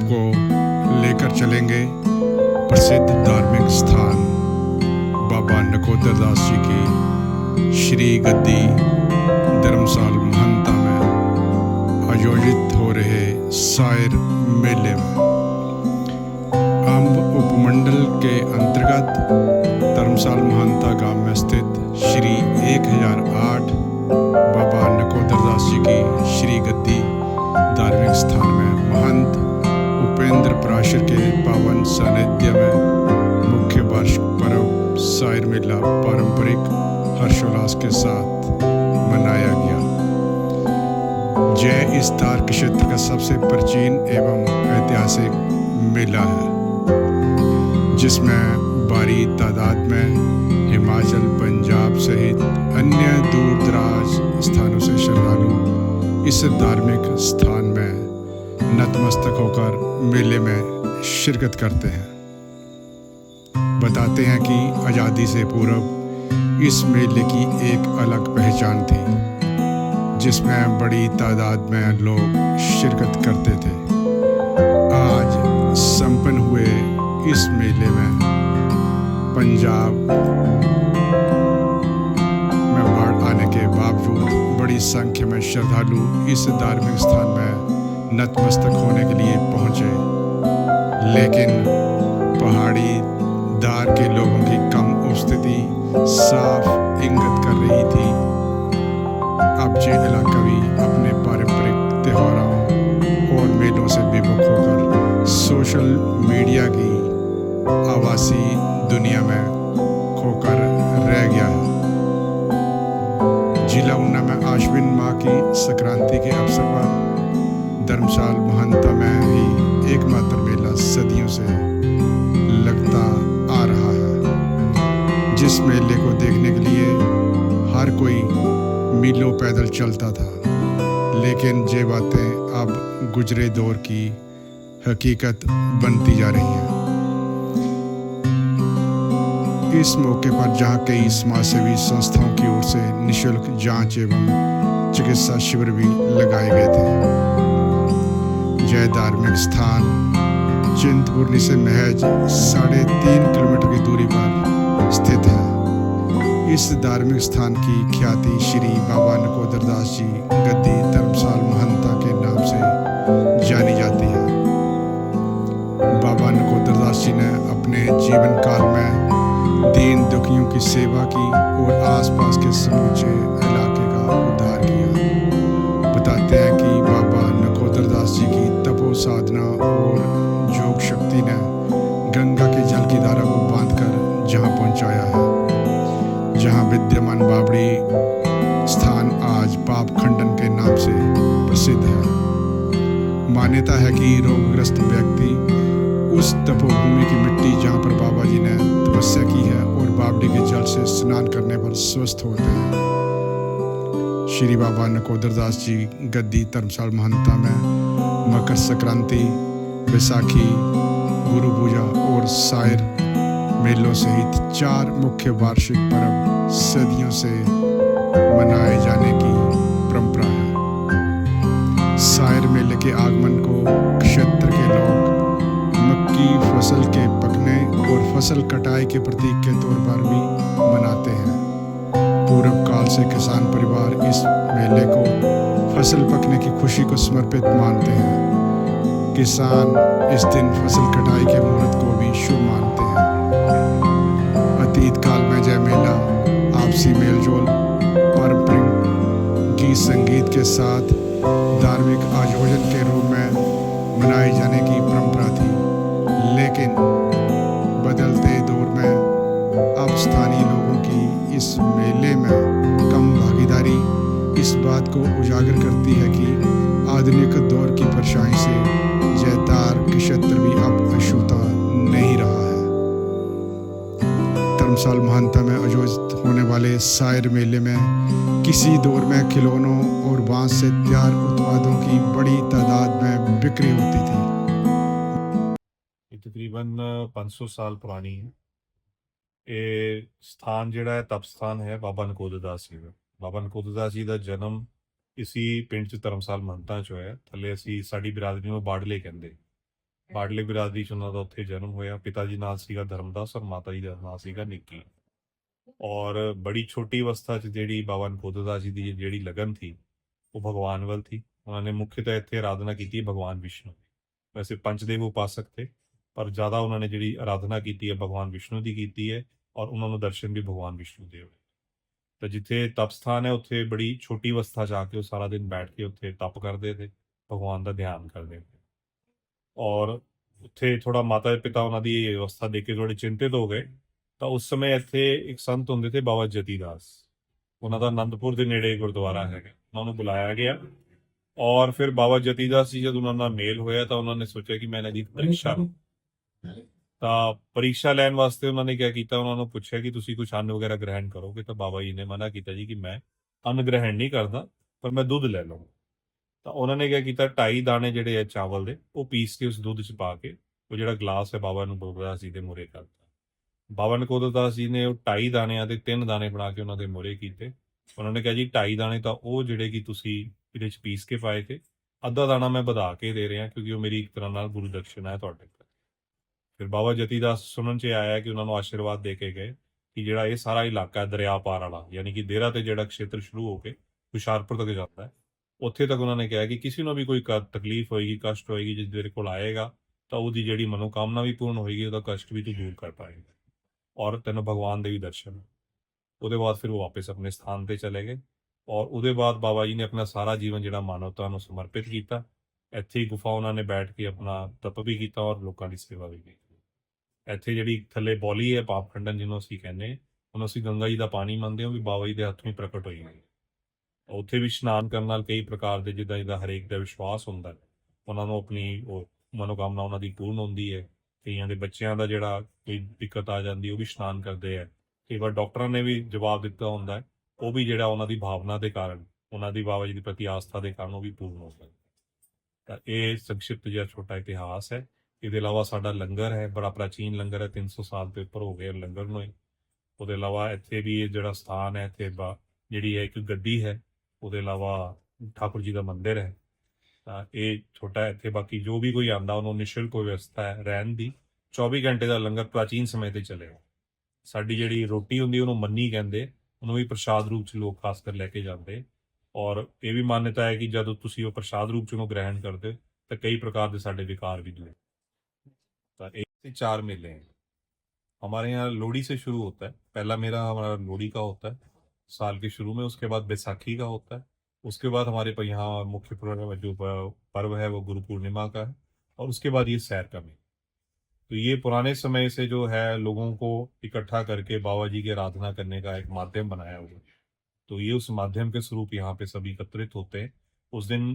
आपको लेकर चलेंगे प्रसिद्ध धार्मिक स्थान बाबा नकोदर दास जी की श्री गद्दी धर्मशाल महंता में आयोजित हो रहे सायर मेले में अम्ब उपमंडल के अंतर्गत धर्मशाल महंता गांव में स्थित श्री 1008 बाबा नकोदर दास जी की श्री गद्दी धार्मिक स्थान में महंत उपेंद्र पराशर के पावन सानिध्य में मुख्य वार्षिक पर्व सायर मेला पारंपरिक हर्षोल्लास के साथ मनाया गया। जय इस तार क्षेत्र का सबसे प्राचीन एवं ऐतिहासिक मेला है, जिसमें भारी तादाद में हिमाचल, पंजाब सहित अन्य दूर दराज स्थानों से श्रद्धालु इस धार्मिक स्थान में नतमस्तक होकर मेले में शिरकत करते हैं। बताते हैं कि आज़ादी से पूर्व इस मेले की एक अलग पहचान थी, जिसमें बड़ी तादाद में लोग शिरकत करते थे। आज संपन्न हुए इस मेले में पंजाब में बाढ़ आने के बावजूद बड़ी संख्या में श्रद्धालु इस धार्मिक स्थान में नतमस्तक होने के लिए पहुंचे, लेकिन पहाड़ी दार के लोगों की कम उपस्थिति साफ इंगित कर रही थी अब ये इलाका भी अपने पारंपरिक त्योहारों और मेलों से विमुख होकर सोशल मीडिया की आभासी दुनिया में खोकर रह गया है। जिला ऊना में आश्विन माह की संक्रांति के अवसर पर धर्मशाल महंता में ही एकमात्र मेला सदियों से लगता आ रहा है, जिस मेले को देखने के लिए हर कोई मीलों पैदल चलता था। लेकिन ये बातें अब गुजरे दौर की हकीकत बनती जा रही हैं। इस मौके पर जहां कई समाजसेवी संस्थाओं की ओर से निःशुल्क जांच एवं चिकित्सा शिविर भी लगाए गए थे। यह धार्मिक स्थान चिंतपूर्णी से महज 3.5 किलोमीटर की दूरी पर स्थित है। इस धार्मिक स्थान की ख्याति श्री बाबा नकोदर दास जी गद्दी धर्मशाल महंता के नाम से जानी जाती है। बाबा नकोदर दास जी ने अपने जीवन काल में दीन दुखियों की सेवा की और आसपास के समूचे इलाके का उद्धार किया। बताते हैं कि बाबा नकोदर दास जी की तपो साधना और योग शक्ति ने गंगा के जल की धारा को बांधकर जहां पहुंचाया है, जहां विद्यमान बावड़ी स्थान आज पाप खंडन के नाम से प्रसिद्ध है। मान्यता है कि रोगग्रस्त व्यक्ति उस तपोभूमि की मिट्टी जहां पर बाबा जी ने तपस्या की है और बावड़ी के जल से स्नान करने पर स्वस्थ होते हैं। श्री बाबा नकोदर दास जी गद्दी धर्मशाल महंता में मकर संक्रांति, बैसाखी, गुरु पूजा और सायर मेलों सहित 4 मुख्य वार्षिक पर्व सदियों से मनाए जाने की परंपरा है। सायर मेले के आगमन को क्षेत्र के लोग मक्की फसल के पकने और फसल कटाई के प्रतीक के तौर पर भी मनाते हैं। पूर्व काल से किसान परिवार इस मेले को फसल पकने की खुशी को समर्पित मानते हैं। किसान इस दिन फसल कटाई के मुहूर्त को भी शुभ मानते हैं। अतीत काल में यह मेला आपसी मेलजोल, पारंपरिक गीत संगीत के साथ धार्मिक आयोजन के रूप में मनाए जाने की परंपरा थी, लेकिन बदलते दौर में अब स्थानीय लोगों की इस मेले में कम भागीदारी इस बात को उजागर करती है कि आधुनिक दौर की परछाई से जयदार क्षेत्र भी अब अछूता नहीं रहा है। धर्मशाल महंता में आयोजित होने वाले सायर मेले में किसी दौर में खिलौनों और बांस से तैयार उत्पादों की बड़ी तादाद में बिक्री होती थी। ये तकरीबन 500 साल पुरानी है। ਇਹ ਸਥਾਨ ਜਿਹੜਾ ਹੈ ਤਪ ਸਥਾਨ ਹੈ ਬਾਬਾ ਨਕੋਦਰ ਦਾਸ ਜੀ ਦਾ। ਬਾਬਾ ਨਕੋਦਰ ਦਾਸ ਜੀ ਦਾ ਜਨਮ ਇਸੀ ਪਿੰਡ 'ਚ ਧਰਮਸਾਲ ਮਹੰਤਾ 'ਚ ਹੋਇਆ। ਥੱਲੇ ਅਸੀਂ ਸਾਡੀ ਬਰਾਦਰੀ ਨੂੰ ਬਾੜਲੇ ਕਹਿੰਦੇ। ਬਾਡਲੇ ਬਿਰਾਦਰੀ 'ਚ ਉਹਨਾਂ ਦਾ ਉੱਥੇ ਜਨਮ ਹੋਇਆ। ਪਿਤਾ ਜੀ ਨਾਂ ਸੀਗਾ ਧਰਮਦਾਸ ਔਰ ਮਾਤਾ ਜੀ ਦਾ ਨਾਂ ਸੀਗਾ ਨਿੱਕੀ। ਔਰ ਬੜੀ ਛੋਟੀ ਅਵਸਥਾ 'ਚ ਜਿਹੜੀ ਬਾਬਾ ਨਕੋਦਰ ਦਾਸ ਜੀ ਦੀ ਜਿਹੜੀ ਲਗਨ ਸੀ ਉਹ ਭਗਵਾਨ ਵੱਲ ਸੀ। ਉਹਨਾਂ ਨੇ ਮੁੱਖਤः ਇੱਥੇ ਆਰਾਧਨਾ ਕੀਤੀ ਹੈ ਭਗਵਾਨ ਵਿਸ਼ਨੂੰ ਦੀ। ਵੈਸੇ ਪੰਚਦੇਵ ਉਪਾਸਕ ਥੇ, ਪਰ ਜ਼ਿਆਦਾ ਉਹਨਾਂ ਨੇ ਜਿਹੜੀ ਆਰਾਧਨਾ ਕੀਤੀ ਹੈ ਭਗਵਾਨ ਵਿਸ਼ਨੂੰ ਦੀ ਕੀਤੀ ਹੈ ਔਰ ਉਹਨਾਂ ਨੂੰ ਦਰਸ਼ਨ ਵੀ ਭਗਵਾਨ ਵਿਸ਼ਨੂੰ ਦੇ ਹੋਏ। ਤਾਂ ਜਿੱਥੇ ਤਪ ਸਥਾਨ ਹੈ ਉੱਥੇ ਬੜੀ ਛੋਟੀ ਅਵਸਥਾ 'ਚ ਆ ਕੇ ਉਹ ਸਾਰਾ ਦਿਨ ਬੈਠ ਕੇ ਉੱਥੇ ਤਪ ਕਰਦੇ ਥੇ, ਭਗਵਾਨ ਦਾ ਧਿਆਨ ਕਰਦੇ ਥੇ। ਔਰ ਉੱਥੇ ਥੋੜਾ ਮਾਤਾ ਪਿਤਾ ਉਹਨਾਂ ਦੀ ਇਹ ਅਵਸਥਾ ਦੇਖ ਕੇ ਥੋੜੇ ਚਿੰਤਿਤ ਹੋ ਗਏ। ਤਾਂ ਉਸ ਸਮੇਂ ਇੱਥੇ ਇੱਕ ਸੰਤ ਹੁੰਦੇ ਥੇ ਬਾਬਾ ਜਤੀ ਦਾਸ। ਉਹਨਾਂ ਦਾ ਆਨੰਦਪੁਰ ਦੇ ਨੇੜੇ ਗੁਰਦੁਆਰਾ ਹੈਗਾ, ਉਹਨਾਂ ਨੂੰ ਬੁਲਾਇਆ ਗਿਆ। ਔਰ ਫਿਰ ਬਾਬਾ ਜਤੀ ਦਾਸ ਜੀ ਜਦ ਉਹਨਾਂ ਨਾਲ ਮੇਲ ਹੋਇਆ ਤਾਂ ਉਹਨਾਂ ਨੇ ਸੋਚਿਆ ਕਿ ਮੈਂ ਇਹਨਾਂ ਦੀ ਪ੍ਰੀਖਿਆ ਲਵਾਂ। ਤਾਂ ਪ੍ਰੀਖਿਆ ਲੈਣ ਵਾਸਤੇ ਉਹਨਾਂ ਨੇ ਕਿਆ ਕੀਤਾ, ਉਹਨਾਂ ਨੂੰ ਪੁੱਛਿਆ ਕਿ ਤੁਸੀਂ ਕੁਝ ਅੰਨ ਵਗੈਰਾ ਗ੍ਰਹਿਣ ਕਰੋਗੇ? ਤਾਂ ਬਾਬਾ ਜੀ ਨੇ ਮਨਾ ਕੀਤਾ ਜੀ ਕਿ ਮੈਂ ਅੰਨ ਗ੍ਰਹਿਣ ਨਹੀਂ ਕਰਦਾ, ਪਰ ਮੈਂ ਦੁੱਧ ਲੈ ਲਵਾਂ। ਤਾਂ ਉਹਨਾਂ ਨੇ ਕਿਆ ਕੀਤਾ, 2.5 ਦਾਣੇ ਜਿਹੜੇ ਹੈ ਚਾਵਲ ਦੇ ਉਹ ਪੀਸ ਕੇ ਉਸ ਦੁੱਧ 'ਚ ਪਾ ਕੇ ਉਹ ਜਿਹੜਾ ਗਲਾਸ ਹੈ ਬਾਬਾ ਨਕੋਦਰ ਦਾਸ ਜੀ ਦੇ ਮੂਹਰੇ ਕਰਤਾ। ਬਾਬਾ ਨਕੋਦਰ ਦਾਸ ਜੀ ਨੇ ਉਹ 2.5 ਦਾਣਿਆਂ ਦੇ 3 ਦਾਣੇ ਬਣਾ ਕੇ ਉਹਨਾਂ ਦੇ ਮੂਹਰੇ ਕੀਤੇ। ਉਹਨਾਂ ਨੇ ਕਿਹਾ ਜੀ 2.5 ਦਾਣੇ ਤਾਂ ਉਹ ਜਿਹੜੇ ਕਿ ਤੁਸੀਂ ਇਹਦੇ 'ਚ ਪੀਸ ਕੇ ਪਾਏ ਤੇ, ਅੱਧਾ ਦਾਣਾ ਮੈਂ ਵਧਾ ਕੇ ਦੇ ਰਿਹਾ ਕਿਉਂਕਿ ਉਹ ਮੇਰੀ ਇੱਕ ਤਰ੍ਹਾਂ ਨਾਲ ਗੁਰੂ ਦਕਸ਼ਨਾ ਹੈ ਤੁਹਾਡੇ ਕੋਲ। ਫਿਰ ਬਾਬਾ ਜਤੀ ਦਾਸ ਸੁਣਨ 'ਚ ਆਇਆ ਕਿ ਉਹਨਾਂ ਨੂੰ ਆਸ਼ੀਰਵਾਦ ਦੇ ਕੇ ਗਏ ਕਿ ਜਿਹੜਾ ਇਹ ਸਾਰਾ ਇਲਾਕਾ ਹੈ ਦਰਿਆ ਪਾਰ ਵਾਲਾ, ਯਾਨੀ ਕਿ ਦੇਰਾ ਤੇ ਜਿਹੜਾ ਖੇਤਰ ਸ਼ੁਰੂ ਹੋ ਕੇ ਹੁਸ਼ਿਆਰਪੁਰ ਤੱਕ ਜਾਂਦਾ ਹੈ, ਉੱਥੇ ਤੱਕ ਉਹਨਾਂ ਨੇ ਕਿਹਾ ਕਿ ਕਿਸੇ ਨੂੰ ਵੀ ਕੋਈ ਤਕਲੀਫ ਹੋਏਗੀ, ਕਸ਼ਟ ਹੋਏਗੀ, ਜਿਸ ਤੇਰੇ ਕੋਲ ਆਏਗਾ ਤਾਂ ਉਹਦੀ ਜਿਹੜੀ ਮਨੋਕਾਮਨਾ ਵੀ ਪੂਰਨ ਹੋਏਗੀ, ਉਹਦਾ ਕਸ਼ਟ ਵੀ ਤੂੰ ਦੂਰ ਕਰ ਪਾਏਗਾ ਔਰ ਤੈਨੂੰ ਭਗਵਾਨ ਦੇ ਵੀ ਦਰਸ਼ਨ। ਉਹਦੇ ਬਾਅਦ ਫਿਰ ਉਹ ਵਾਪਸ ਆਪਣੇ ਸਥਾਨ ਤੇ ਚਲੇ ਗਏ ਔਰ ਉਹਦੇ ਬਾਅਦ ਬਾਬਾ ਜੀ ਨੇ ਆਪਣਾ ਸਾਰਾ ਜੀਵਨ ਜਿਹੜਾ ਮਾਨਵਤਾ ਨੂੰ ਸਮਰਪਿਤ ਕੀਤਾ। ਇੱਥੇ ਹੀ ਗੁਫਾ ਉਹਨਾਂ ਨੇ ਬੈਠ ਕੇ ਆਪਣਾ ਤਪ ਵੀ ਕੀਤਾ ਔਰ ਲੋਕਾਂ ਦੀ ਸੇਵਾ ਵੀ ਕੀਤੀ। ਇੱਥੇ ਜਿਹੜੀ ਥੱਲੇ ਬੌਲੀ ਹੈ ਪਾਪ ਖੰਡਨ ਜਿਹਨੂੰ ਅਸੀਂ ਕਹਿੰਦੇ, ਹੁਣ ਅਸੀਂ ਗੰਗਾ ਜੀ ਦਾ ਪਾਣੀ ਮੰਨਦੇ ਹਾਂ, ਵੀ ਬਾਬਾ ਜੀ ਦੇ ਹੱਥੋਂ ਹੀ ਪ੍ਰਗਟ ਹੋਈ ਹੈ। ਉੱਥੇ ਵੀ ਇਸ਼ਨਾਨ ਕਰਨ ਨਾਲ ਕਈ ਪ੍ਰਕਾਰ ਦੇ ਜਿੱਦਾਂ ਜਿੱਦਾਂ ਹਰੇਕ ਦਾ ਵਿਸ਼ਵਾਸ ਹੁੰਦਾ ਹੈ, ਉਹਨਾਂ ਨੂੰ ਆਪਣੀ ਉਹ ਮਨੋਕਾਮਨਾ ਉਹਨਾਂ ਦੀ ਪੂਰਨ ਹੁੰਦੀ ਹੈ। ਕਈਆਂ ਦੇ ਬੱਚਿਆਂ ਦਾ ਜਿਹੜਾ ਕੋਈ ਦਿੱਕਤ ਆ ਜਾਂਦੀ ਉਹ ਵੀ ਇਸ਼ਨਾਨ ਕਰਦੇ ਹੈ। ਕਈ ਵਾਰ ਡਾਕਟਰਾਂ ਨੇ ਵੀ ਜਵਾਬ ਦਿੱਤਾ ਹੁੰਦਾ ਹੈ, ਉਹ ਵੀ ਜਿਹੜਾ ਉਹਨਾਂ ਦੀ ਭਾਵਨਾ ਦੇ ਕਾਰਨ, ਉਹਨਾਂ ਦੀ ਬਾਬਾ ਜੀ ਦੀ ਪ੍ਰਤੀ ਆਸਥਾ ਦੇ ਕਾਰਨ ਉਹ ਵੀ ਪੂਰਨ ਹੋ ਸਕਦਾ। ਤਾਂ ਇਹ ਸੰਕਸ਼ਿਪਤ ਜਿਹਾ ਛੋਟਾ ਇਤਿਹਾਸ ਹੈ। ਇਹਦੇ ਇਲਾਵਾ ਸਾਡਾ ਲੰਗਰ ਹੈ, ਬੜਾ ਪ੍ਰਾਚੀਨ ਲੰਗਰ ਹੈ, 300 ਸਾਲ ਤੋਂ ਉੱਪਰ ਹੋ ਗਏ ਲੰਗਰ ਨੂੰ। ਉਹਦੇ ਇਲਾਵਾ ਇੱਥੇ ਵੀ ਇਹ ਜਿਹੜਾ ਸਥਾਨ ਹੈ, ਇੱਥੇ ਜਿਹੜੀ ਹੈ ਇੱਕ ਗੱਦੀ ਹੈ, ਉਹਦੇ ਇਲਾਵਾ ਠਾਕੁਰ ਜੀ ਦਾ ਮੰਦਿਰ ਹੈ। ਤਾਂ ਇਹ ਛੋਟਾ ਇੱਥੇ ਬਾਕੀ ਜੋ ਵੀ ਕੋਈ ਆਉਂਦਾ ਉਹਨੂੰ ਨਿਸ਼ੁਲਕ ਵਿਵਸਥਾ ਹੈ ਰਹਿਣ ਦੀ। 24 ਘੰਟੇ ਦਾ ਲੰਗਰ ਪ੍ਰਾਚੀਨ ਸਮੇਂ ਤੇ ਚੱਲਿਆ। ਸਾਡੀ ਜਿਹੜੀ ਰੋਟੀ ਹੁੰਦੀ ਉਹਨੂੰ ਮੰਨੀ ਕਹਿੰਦੇ, ਉਹਨੂੰ ਵੀ ਪ੍ਰਸ਼ਾਦ ਰੂਪ 'ਚ ਲੋਕ ਖਾਸ ਕਰ ਲੈ ਕੇ ਜਾਂਦੇ। ਔਰ ਇਹ ਵੀ ਮਾਨਤਾ ਹੈ ਕਿ ਜਦੋਂ ਤੁਸੀਂ ਉਹ ਪ੍ਰਸ਼ਾਦ रूप ਚ ਉਹਨੂੰ ग्रहण करते हो तो कई प्रकार के साढ़े विकार भी दूर। तो एक से 4 मेले हैं हमारे यहाँ। लोहड़ी से शुरू होता है, पहला मेला हमारा लोहड़ी का होता है साल के शुरू में, उसके बाद बैसाखी का होता है, उसके बाद हमारे यहाँ मुख्य जो पर्व है वो गुरु पूर्णिमा का है, और उसके बाद ये सैर का मेला। तो ये पुराने समय से जो है लोगों को इकट्ठा करके बाबा जी की आराधना करने का एक माध्यम बनाया हुआ है। तो ये उस माध्यम के स्वरूप यहाँ पे सभी एकत्रित होते हैं। उस दिन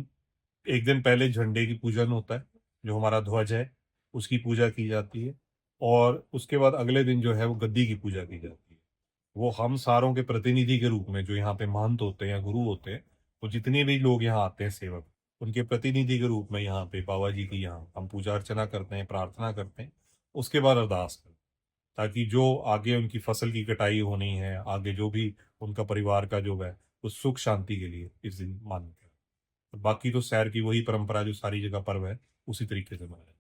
एक दिन पहले झंडे की पूजन होता है, जो हमारा ध्वज है उसकी पूजा की जाती है, और उसके बाद अगले दिन जो है वो गद्दी की पूजा की जाती है। वो हम सारों के प्रतिनिधि के रूप में जो यहाँ पे महंत होते हैं या गुरु होते हैं, वो जितने भी लोग यहाँ आते हैं सेवक, उनके प्रतिनिधि के रूप में यहाँ पे बाबा जी की यहाँ हम पूजा अर्चना करते हैं, प्रार्थना करते हैं। उसके बाद अरदास करते हैं ताकि जो आगे उनकी फसल की कटाई होनी है, आगे जो भी उनका परिवार का जो है उस सुख शांति के लिए इस दिन मानते हैं। बाकी तो सैर की वही परंपरा जो सारी जगह पर्व है उसी तरीके से मनाया।